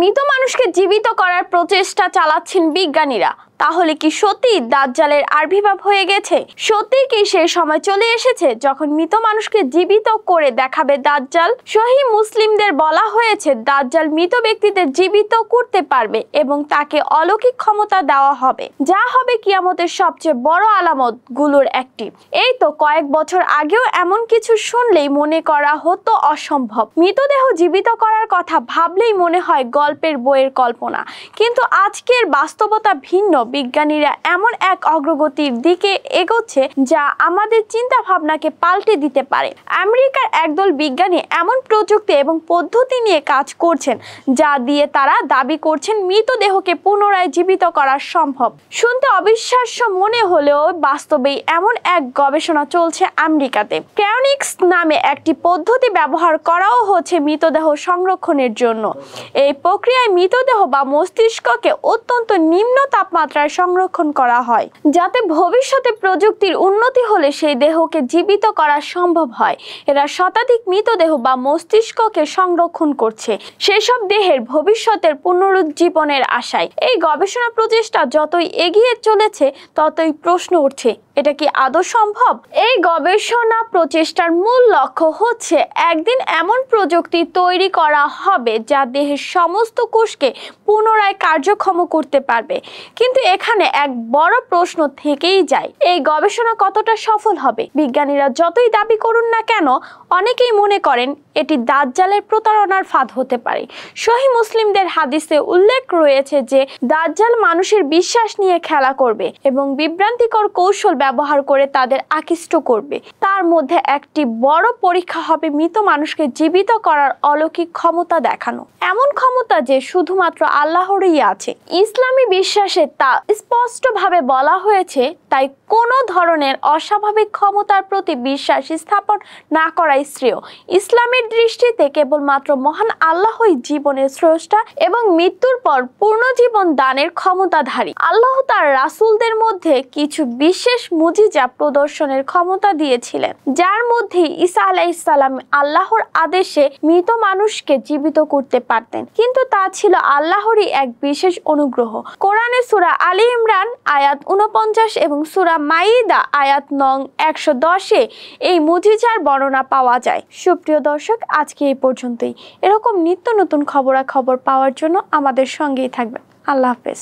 মৃত মানুষকে জীবিত করার প্রচেষ্টা চালাচ্ছেন বিজ্ঞানীরা। তাহলে কি সত্যি দাজ্জালের আবির্ভাব হয়ে গেছে? সত্যি কি সেই সময় চলে এসেছে যখন মৃত মানুষকে জীবিত করে দেখাবে দাজ্জাল? সহিহ মুসলিমদের বলা হয়েছে দাজ্জাল মৃত ব্যক্তিদের জীবিত করতে পারবে এবং তাকে অলৌকিক ক্ষমতা দেওয়া হবে, যা হবে কিয়ামতের সবচেয়ে বড় আলামত গুলোর একটি। এই তো কয়েক বছর আগেও এমন কিছু শুনলেই মনে করা হতো অসম্ভব। মৃতদেহ জীবিত করার কথা ভাবলেই মনে হয় গল্পের বইয়ের কল্পনা। কিন্তু আজকের বাস্তবতা ভিন্ন। বিজ্ঞানীরা এমন এক অগ্রগতির দিকে এগোচ্ছে যা আমাদের চিন্তা ভাবনাকে পাল্টে দিতে পারে। আমেরিকার একদল বিজ্ঞানী এমন প্রযুক্তি এবং পদ্ধতি নিয়ে কাজ করছেন যা দিয়ে তারা দাবি করছেন মৃতদেহকে পুনরায় জীবিত করা সম্ভব। শুনতে অবিশ্বাস্য মনে হলেও বাস্তবেই এমন এক গবেষণা চলছে আমেরিকাতে। ক্রায়োনিক্স নামে একটি পদ্ধতি ব্যবহার করাও হচ্ছে মৃতদেহ সংরক্ষণের জন্য। এই প্রক্রিয়ায় মৃতদেহ বা মস্তিষ্ককে অত্যন্ত নিম্ন তাপমাত্রায় সংরক্ষণ করা হয়, যাতে ভবিষ্যতে প্রযুক্তির উন্নতি হলে সেই দেহকে জীবিত করা সম্ভব হয়। এরা শতাধিক মৃতদেহ বা মস্তিষ্ককে সংরক্ষণ করছে সেসব দেহের ভবিষ্যতের পুনরুজ্জীবনের আশায়। এই গবেষণা প্রচেষ্টা যতই এগিয়ে চলেছে ততই প্রশ্ন উঠছে, এটা কি আদৌ সম্ভব? এই গবেষণা প্রচেষ্টার মূল লক্ষ্য হচ্ছে একদিন এমন প্রযুক্তি তৈরি করা হবে যা দেহের সমস্ত কোষকে পুনরায় কার্যক্ষম করতে পারবে। কিন্তু এখানে এক বড় প্রশ্ন থেকেই যায়, এই গবেষণা কতটা সফল হবে? বিজ্ঞানীরা যতই দাবি করুন না কেন, অনেকেই মনে করেন এটি দাজ্জালের প্রতারণার ফাঁদ হতে পারে। সহিহ মুসলিমদের হাদিসে উল্লেখ রয়েছে যে দাজ্জাল মানুষের বিশ্বাস নিয়ে খেলা করবে এবং বিভ্রান্তিকর কৌশল ব্যবহার করে তাদের আকৃষ্ট করবে। তার মধ্যে একটি বড় পরীক্ষা হবে মৃত মানুষকে জীবিত করার অলৌকিক ক্ষমতা দেখানো, এমন ক্ষমতা যে শুধুমাত্র আল্লাহরই আছে। ইসলামী বিশ্বাসে তা স্পষ্টভাবে বলা হয়েছে, তাই কোনো ধরনের অস্বাভাবিক ক্ষমতার প্রতি বিশ্বাস স্থাপন না করাই শ্রেয়। ইসলামের দৃষ্টিতে কেবলমাত্র মহান আল্লাহই জীবনের স্রষ্টা এবং মৃত্যুর পর পূর্ণ জীবন দানের ক্ষমতাধারী। আল্লাহ তার রাসূলদের মধ্যে কিছু বিশেষ মুজিজা প্রদর্শনের ক্ষমতা দিয়েছিলেন, যার মধ্যে ঈসা আলাইহিস সালাম আল্লাহর আদেশে মৃত মানুষকে জীবিত করতে পারতেন, কিন্তু তা ছিল আল্লাহরই এক বিশেষ অনুগ্রহ। কোরআনে সূরা আলী ইমরান আয়াত 49 এবং সূরা মাইদা আয়াত নং 110-এ এই মুজিজার বর্ণনা পাওয়া যায়। সুপ্রিয় দর্শক, আজকে এই পর্যন্তই। এরকম নিত্য নতুন খবরাখবর পাওয়ার জন্য আমাদের সঙ্গেই থাকবেন। আল্লাহ হাফেজ।